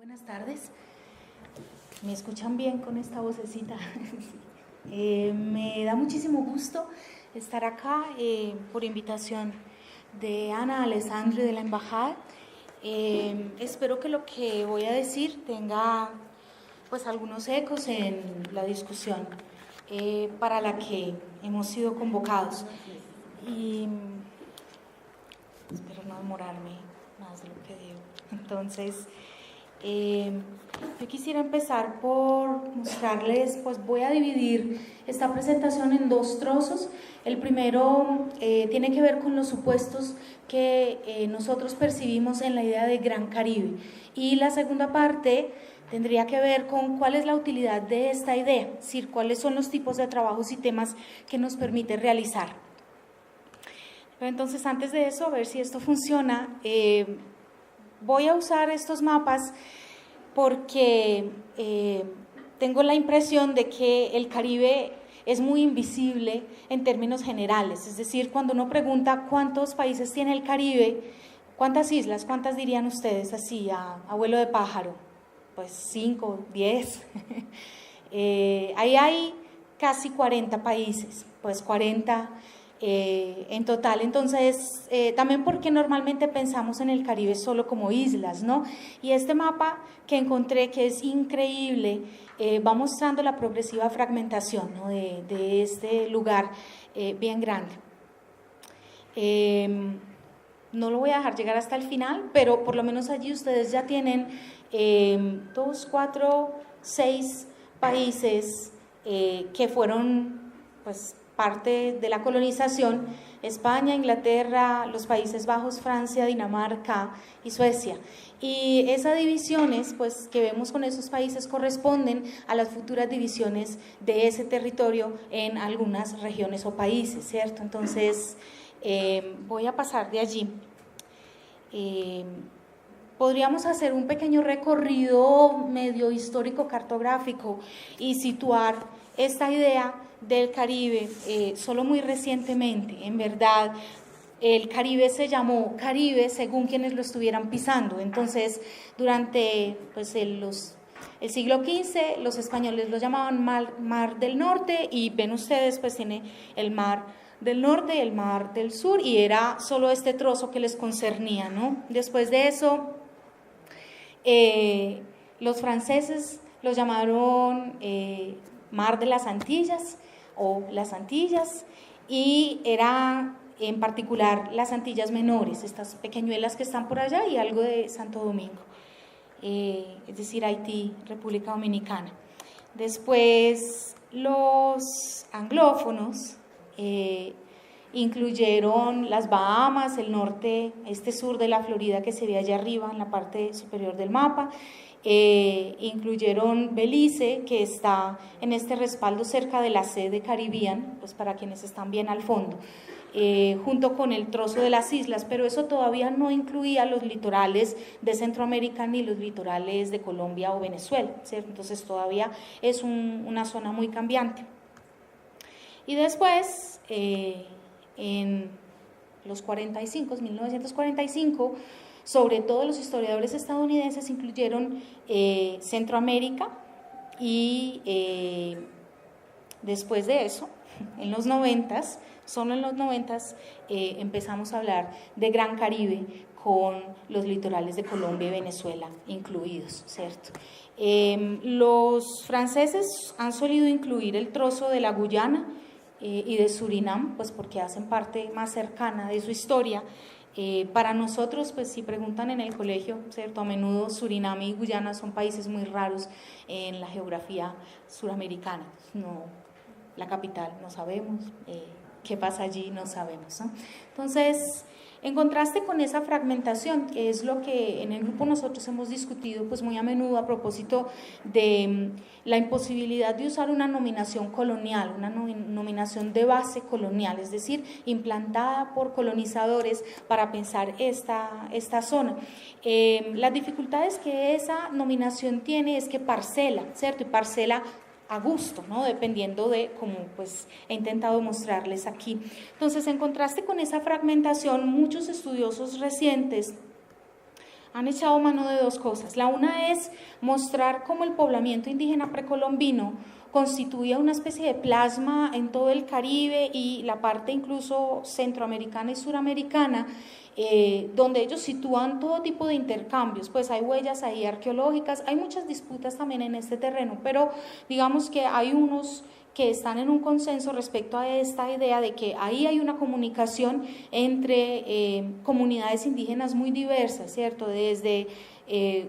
Buenas tardes, ¿me escuchan bien con esta vocecita? Me da muchísimo gusto estar acá por invitación de Ana Alessandri de la Embajada. Espero que lo que voy a decir tenga pues algunos ecos en la discusión para la que hemos sido convocados. Y espero no demorarme más de lo que digo. Entonces, yo quisiera empezar por mostrarles, pues voy a dividir esta presentación en dos trozos. El primero tiene que ver con los supuestos que nosotros percibimos en la idea de Gran Caribe, y la segunda parte tendría que ver con cuál es la utilidad de esta idea, es decir, cuáles son los tipos de trabajos y temas que nos permite realizar. Pero entonces, antes de eso, a ver si esto funciona, voy a usar estos mapas porque tengo la impresión de que el Caribe es muy invisible en términos generales. Es decir, cuando uno pregunta cuántos países tiene el Caribe, ¿cuántas islas? ¿Cuántas dirían ustedes así, a vuelo de pájaro? Pues 5, 10. Ahí hay casi 40 países, pues 40 en total. Entonces, también porque normalmente pensamos en el Caribe solo como islas, ¿no? Y este mapa que encontré, que es increíble, va mostrando la progresiva fragmentación, ¿no?, de este lugar bien grande. No lo voy a dejar llegar hasta el final, pero por lo menos allí ustedes ya tienen 2, 4, 6 países que fueron, pues, parte de la colonización: España, Inglaterra, los Países Bajos, Francia, Dinamarca y Suecia. Y esas divisiones, pues, que vemos con esos países corresponden a las futuras divisiones de ese territorio en algunas regiones o países, ¿cierto? Entonces, voy a pasar de allí. Podríamos hacer un pequeño recorrido medio histórico cartográfico y situar esta idea del Caribe solo muy recientemente. En verdad, el Caribe se llamó Caribe según quienes lo estuvieran pisando. Entonces, durante pues, el siglo XV, los españoles lo llamaban Mar del Norte, y ven ustedes, pues tiene el Mar del Norte y el Mar del Sur, y era solo este trozo que les concernía, ¿no? Después de eso, los franceses lo llamaron Mar de las Antillas o las Antillas, y era en particular las Antillas Menores, estas pequeñuelas que están por allá, y algo de Santo Domingo, es decir, Haití, República Dominicana. Después, los anglófonos incluyeron las Bahamas, el norte, sur de la Florida que se ve allá arriba en la parte superior del mapa. Incluyeron Belice, que está en este respaldo cerca de la sede Caribbean, pues para quienes están bien al fondo, junto con el trozo de las islas, pero eso todavía no incluía los litorales de Centroamérica ni los litorales de Colombia o Venezuela, ¿cierto? Entonces todavía es una zona muy cambiante. Y después, en los 1945, sobre todo los historiadores estadounidenses incluyeron Centroamérica, y después de eso, en los 90s, solo en los 90s, empezamos a hablar de Gran Caribe con los litorales de Colombia y Venezuela incluidos, ¿cierto? Los franceses han solido incluir el trozo de la Guyana y de Surinam, pues porque hacen parte más cercana de su historia. Para nosotros, pues si preguntan en el colegio, ¿cierto?, a menudo Surinam y Guyana son países muy raros en la geografía suramericana. No, la capital no sabemos, qué pasa allí no sabemos, ¿no? Entonces, en contraste con esa fragmentación, que es lo que en el grupo nosotros hemos discutido pues muy a menudo a propósito de la imposibilidad de usar una nominación colonial, una nominación de base colonial, es decir, implantada por colonizadores para pensar esta zona. Las dificultades que esa nominación tiene es que parcela, ¿cierto? Y parcela a gusto, ¿no?, dependiendo de cómo pues he intentado mostrarles aquí. Entonces, en contraste con esa fragmentación, muchos estudiosos recientes han echado mano de dos cosas. La una es mostrar cómo el poblamiento indígena precolombino constituía una especie de plasma en todo el Caribe y la parte incluso centroamericana y suramericana, donde ellos sitúan todo tipo de intercambios. Pues hay huellas ahí arqueológicas, hay muchas disputas también en este terreno, pero digamos que hay unos que están en un consenso respecto a esta idea de que ahí hay una comunicación entre comunidades indígenas muy diversas, ¿cierto? Desde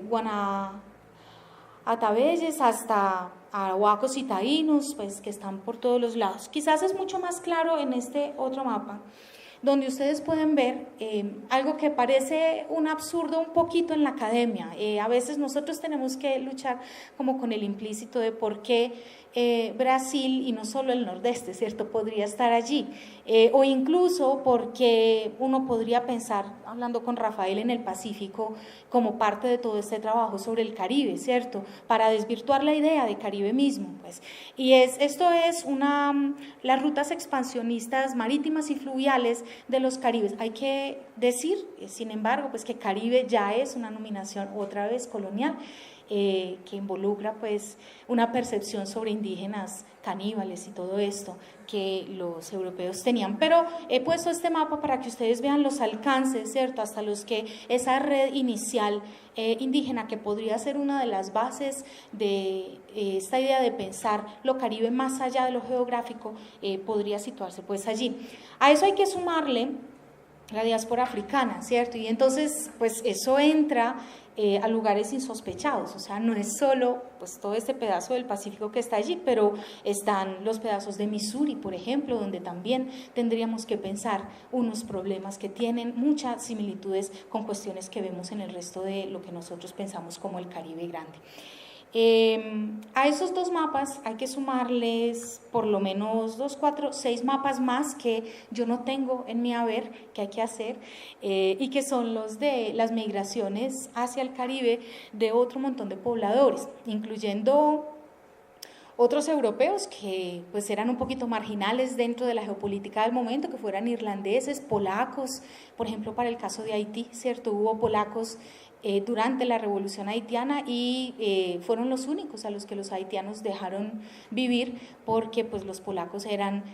Guanahatabeyes hasta arahuacos y taínos, pues que están por todos los lados. Quizás es mucho más claro en este otro mapa, donde ustedes pueden ver algo que parece un absurdo un poquito en la academia. A veces nosotros tenemos que luchar como con el implícito de por qué Brasil y no solo el nordeste, ¿cierto?, podría estar allí, o incluso porque uno podría pensar, hablando con Rafael, en el Pacífico como parte de todo este trabajo sobre el Caribe, ¿cierto?, para desvirtuar la idea de Caribe mismo, pues. Y esto es las rutas expansionistas marítimas y fluviales de los Caribes. Hay que decir, sin embargo, pues que Caribe ya es una nominación otra vez colonial, que involucra pues una percepción sobre indígenas caníbales y todo esto que los europeos tenían. Pero he puesto este mapa para que ustedes vean los alcances, ¿cierto?, hasta los que esa red inicial indígena, que podría ser una de las bases de esta idea de pensar lo Caribe más allá de lo geográfico, podría situarse pues allí. A eso hay que sumarle la diáspora africana, ¿cierto? Y entonces pues eso entra a lugares insospechados, o sea, no es solo pues todo este pedazo del Pacífico que está allí, pero están los pedazos de Missouri, por ejemplo, donde también tendríamos que pensar unos problemas que tienen muchas similitudes con cuestiones que vemos en el resto de lo que nosotros pensamos como el Caribe grande. A esos dos mapas hay que sumarles por lo menos 2, 4, 6 mapas más que yo no tengo en mi haber, que hay que hacer, y que son los de las migraciones hacia el Caribe de otro montón de pobladores, incluyendo otros europeos que pues eran un poquito marginales dentro de la geopolítica del momento, que fueran irlandeses, polacos, por ejemplo para el caso de Haití, ¿cierto? Hubo polacos durante la revolución haitiana y fueron los únicos a los que los haitianos dejaron vivir, porque pues los polacos eran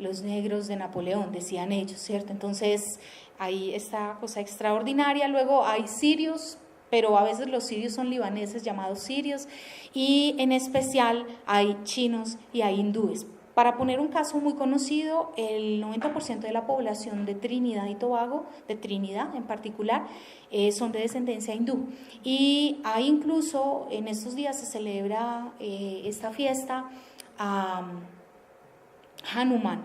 los negros de Napoleón, decían ellos, ¿cierto? Entonces hay esta cosa extraordinaria. Luego hay sirios, pero a veces los sirios son libaneses llamados sirios, y en especial hay chinos y hay hindúes. Para poner un caso muy conocido, el 90% de la población de Trinidad y Tobago, de Trinidad en particular, son de descendencia hindú. Y hay incluso, en estos días se celebra esta fiesta a Hanuman,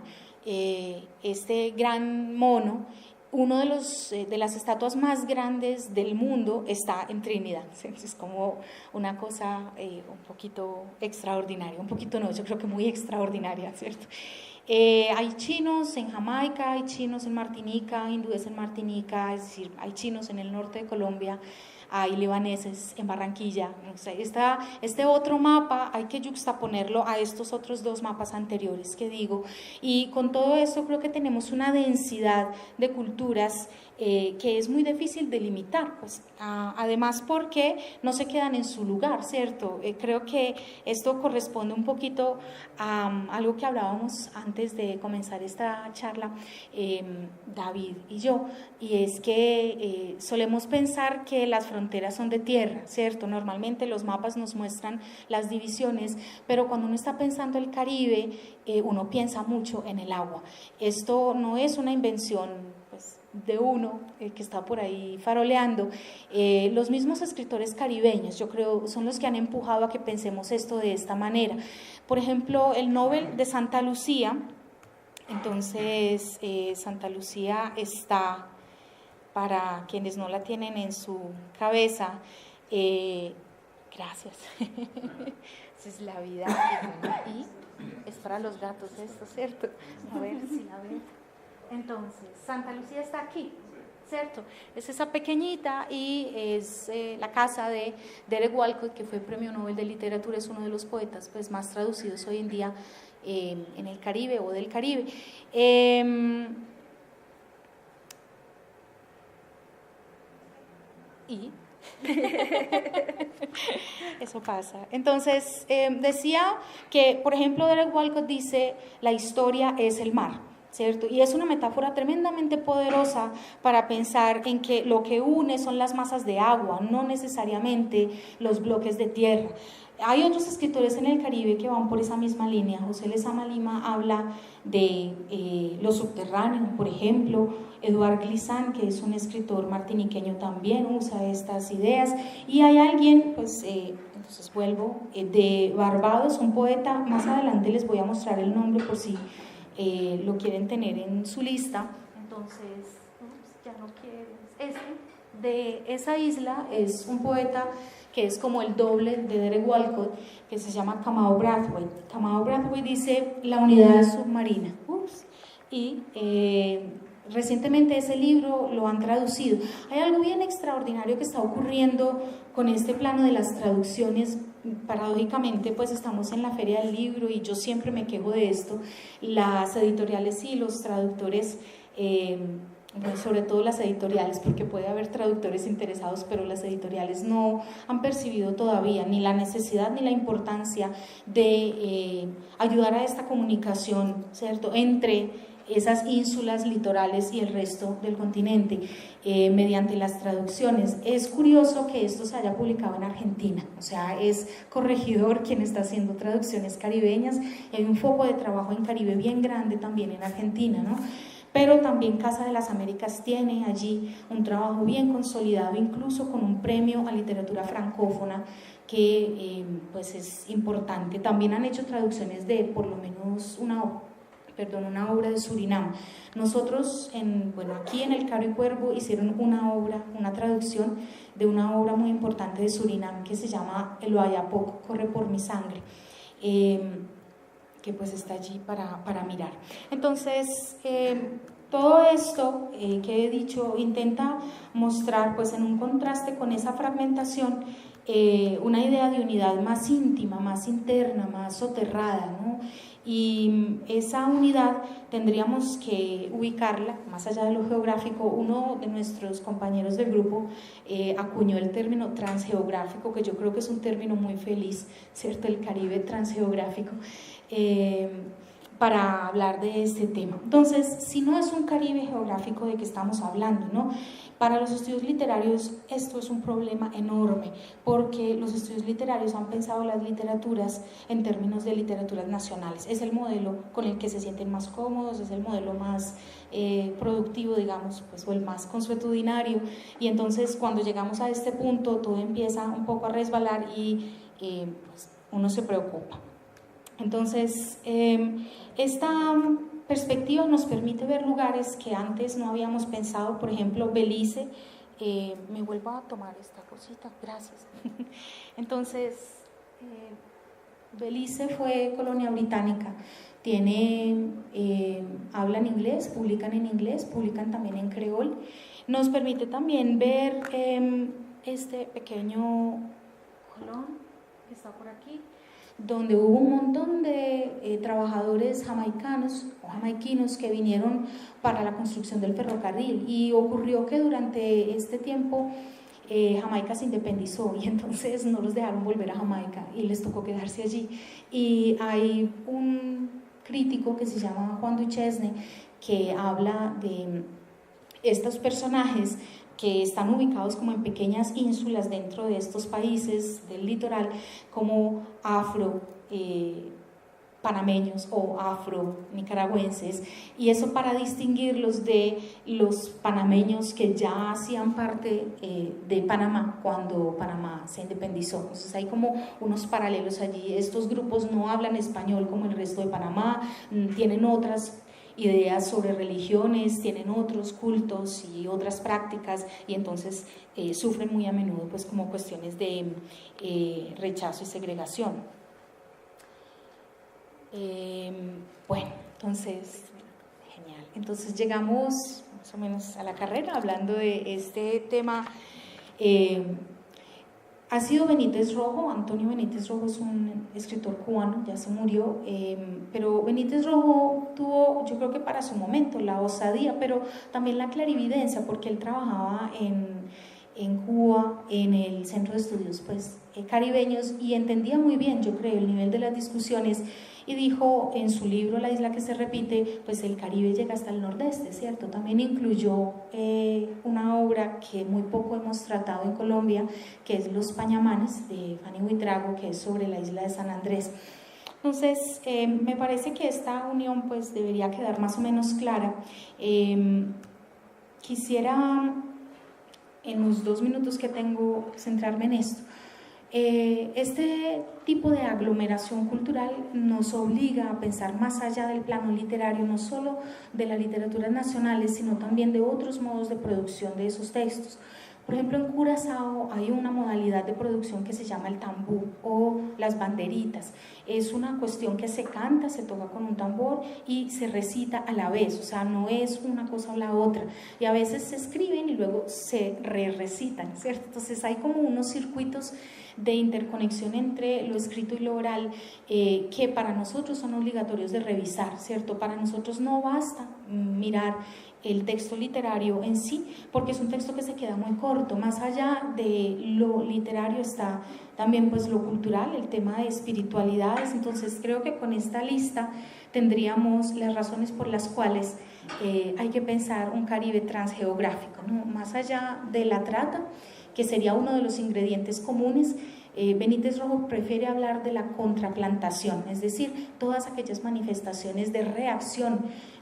este gran mono. Uno de las estatuas más grandes del mundo está en Trinidad. Es como una cosa un poquito extraordinaria, un poquito no, yo creo que muy extraordinaria, ¿cierto? Hay chinos en Jamaica, hay chinos en Martinica, hindúes en Martinica, es decir, hay chinos en el norte de Colombia, hay libaneses en Barranquilla. O sea, este otro mapa hay que juxtaponerlo a estos otros dos mapas anteriores que digo, y con todo esto creo que tenemos una densidad de culturas que es muy difícil de limitar, pues, además porque no se quedan en su lugar, ¿cierto? Creo que esto corresponde un poquito a algo que hablábamos antes de comenzar esta charla, David y yo, y es que solemos pensar que las fronteras son de tierra, ¿cierto? Normalmente los mapas nos muestran las divisiones, pero cuando uno está pensando el Caribe, uno piensa mucho en el agua. Esto no es una invención de uno que está por ahí faroleando. Los mismos escritores caribeños, yo creo, son los que han empujado a que pensemos esto de esta manera. Por ejemplo, el Nobel de Santa Lucía. Entonces, Santa Lucía está, para quienes no la tienen en su cabeza, gracias, esa es la vida, y es para los gatos esto, ¿cierto? A ver si la ven. Entonces, Santa Lucía está aquí, ¿cierto? Es esa pequeñita y es la casa de Derek Walcott, que fue Premio Nobel de Literatura, es uno de los poetas pues, más traducidos hoy en día en el Caribe o del Caribe. y eso pasa. Entonces, decía que, por ejemplo, Derek Walcott dice, la historia es el mar, ¿cierto? Y es una metáfora tremendamente poderosa para pensar en que lo que une son las masas de agua, no necesariamente los bloques de tierra. Hay otros escritores en el Caribe que van por esa misma línea. José Lezama Lima habla de lo subterráneo, por ejemplo. Eduard Glissant, que es un escritor martiniqueño, también usa estas ideas. Y hay alguien, pues, entonces vuelvo, de Barbados, un poeta, más adelante les voy a mostrar el nombre por si lo quieren tener en su lista. Entonces, ya no quieres. De esa isla es un poeta que es como el doble de Derek Walcott, que se llama Kamau Brathwaite. Kamau Brathwaite dice la unidad submarina. Y recientemente ese libro lo han traducido. Hay algo bien extraordinario que está ocurriendo con este plano de las traducciones. Paradójicamente, pues estamos en la Feria del Libro y yo siempre me quejo de esto. Las editoriales y los traductores, bueno, sobre todo las editoriales, porque puede haber traductores interesados, pero las editoriales no han percibido todavía ni la necesidad ni la importancia de ayudar a esta comunicación, ¿cierto?, entre esas ínsulas litorales y el resto del continente, mediante las traducciones. Es curioso que esto se haya publicado en Argentina, o sea, es Corregidor quien está haciendo traducciones caribeñas, y hay un foco de trabajo en Caribe bien grande también en Argentina, ¿no? Pero también Casa de las Américas tiene allí un trabajo bien consolidado, incluso con un premio a literatura francófona que pues es importante. También han hecho traducciones de por lo menos una obra de Surinam. Nosotros, aquí en el Caro y Cuervo hicieron una traducción de una obra muy importante de Surinam que se llama El Oyapoc, corre por mi sangre, que pues está allí para mirar. Entonces, todo esto que he dicho intenta mostrar, pues en un contraste con esa fragmentación, una idea de unidad más íntima, más interna, más soterrada, ¿no? Y esa unidad tendríamos que ubicarla más allá de lo geográfico. Uno de nuestros compañeros del grupo acuñó el término transgeográfico, que yo creo que es un término muy feliz, ¿cierto? El Caribe transgeográfico, para hablar de este tema. Entonces, si no es un Caribe geográfico de que estamos hablando, ¿no? Para los estudios literarios esto es un problema enorme, porque los estudios literarios han pensado las literaturas en términos de literaturas nacionales. Es el modelo con el que se sienten más cómodos, es el modelo más productivo, digamos, pues, o el más consuetudinario, y entonces cuando llegamos a este punto todo empieza un poco a resbalar y pues, uno se preocupa. Entonces, esta perspectiva nos permite ver lugares que antes no habíamos pensado. Por ejemplo, Belice. Me vuelvo a tomar esta cosita, gracias. Entonces, Belice fue colonia británica. Hablan inglés, publican en inglés, publican también en creol. Nos permite también ver este pequeño colón que está por aquí, donde hubo un montón de trabajadores jamaicanos o jamaiquinos que vinieron para la construcción del ferrocarril, y ocurrió que durante este tiempo Jamaica se independizó y entonces no los dejaron volver a Jamaica y les tocó quedarse allí. Y hay un crítico que se llama Juan Duchesne que habla de estos personajes que están ubicados como en pequeñas ínsulas dentro de estos países del litoral, como afro panameños o afro nicaragüenses, y eso para distinguirlos de los panameños que ya hacían parte de Panamá cuando Panamá se independizó. Entonces hay como unos paralelos allí. Estos grupos no hablan español como el resto de Panamá, tienen otras ideas sobre religiones, tienen otros cultos y otras prácticas, y entonces sufren muy a menudo pues como cuestiones de rechazo y segregación. Bueno, entonces, genial. Entonces llegamos más o menos a la carrera hablando de este tema. Ha sido Benítez Rojo. Antonio Benítez Rojo es un escritor cubano, ya se murió, pero Benítez Rojo tuvo, yo creo que para su momento, la osadía, pero también la clarividencia, porque él trabajaba en en Cuba, en el Centro de Estudios pues, Caribeños, y entendía muy bien, yo creo, el nivel de las discusiones, y dijo en su libro La isla que se repite, pues el Caribe llega hasta el nordeste, ¿cierto? También incluyó una obra que muy poco hemos tratado en Colombia, que es Los Pañamanes, de Fanny Buitrago, que es sobre la isla de San Andrés. Entonces, me parece que esta unión pues debería quedar más o menos clara. Quisiera, en los 2 minutos que tengo, centrarme en esto. Este tipo de aglomeración cultural nos obliga a pensar más allá del plano literario, no solo de las literaturas nacionales, sino también de otros modos de producción de esos textos. Por ejemplo, en Curazao hay una modalidad de producción que se llama el tambú o las banderitas. Es una cuestión que se canta, se toca con un tambor y se recita a la vez, o sea, no es una cosa o la otra. Y a veces se escriben y luego se recitan, ¿cierto? Entonces hay como unos circuitos de interconexión entre lo escrito y lo oral que para nosotros son obligatorios de revisar, ¿cierto? Para nosotros no basta mirar el texto literario en sí, porque es un texto que se queda muy corto. Más allá de lo literario está también pues lo cultural, el tema de espiritualidades. Entonces creo que con esta lista tendríamos las razones por las cuales hay que pensar un Caribe transgeográfico, ¿no? Más allá de la trata, que sería uno de los ingredientes comunes. Benítez Rojo prefiere hablar de la contraplantación, es decir, todas aquellas manifestaciones de reacción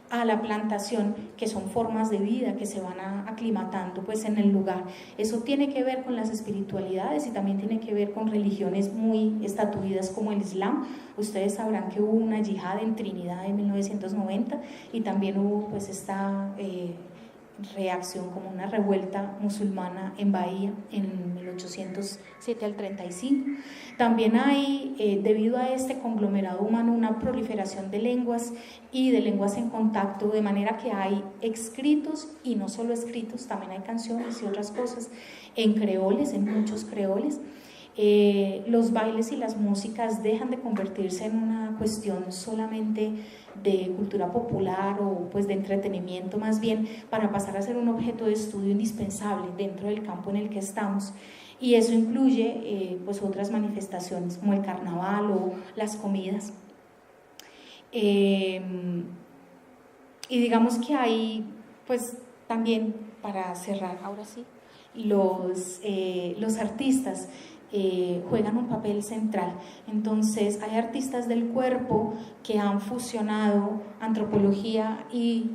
a la plantación, que son formas de vida que se van aclimatando pues en el lugar. Eso tiene que ver con las espiritualidades y también tiene que ver con religiones muy estatuidas como el Islam. Ustedes sabrán que hubo una yihad en Trinidad en 1990 y también hubo pues esta reacción como una revuelta musulmana en Bahía en 1807 al 35. También hay, debido a este conglomerado humano, una proliferación de lenguas y de lenguas en contacto, de manera que hay escritos y no solo escritos, también hay canciones y otras cosas en creoles, en muchos creoles. Los bailes y las músicas dejan de convertirse en una cuestión solamente de cultura popular o pues de entretenimiento más bien, para pasar a ser un objeto de estudio indispensable dentro del campo en el que estamos, y eso incluye pues otras manifestaciones como el carnaval o las comidas. Y digamos que hay pues también, para cerrar ahora sí, los artistas juegan un papel central. Entonces hay artistas del cuerpo que han fusionado antropología y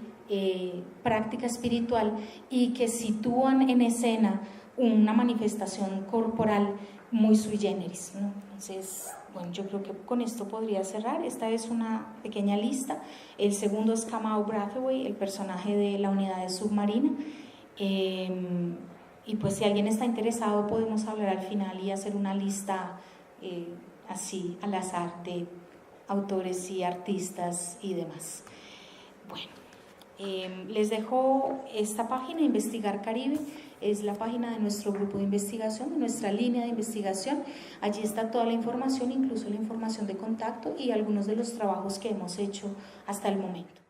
práctica espiritual y que sitúan en escena una manifestación corporal muy sui generis, ¿no? Entonces, bueno, yo creo que con esto podría cerrar. Esta es una pequeña lista. El segundo es Kamau Brathwaite, el personaje de la unidad submarina. Y pues si alguien está interesado podemos hablar al final y hacer una lista así al azar de autores y artistas y demás. Bueno, les dejo esta página, Investigar Caribe, es la página de nuestro grupo de investigación, de nuestra línea de investigación. Allí está toda la información, incluso la información de contacto y algunos de los trabajos que hemos hecho hasta el momento.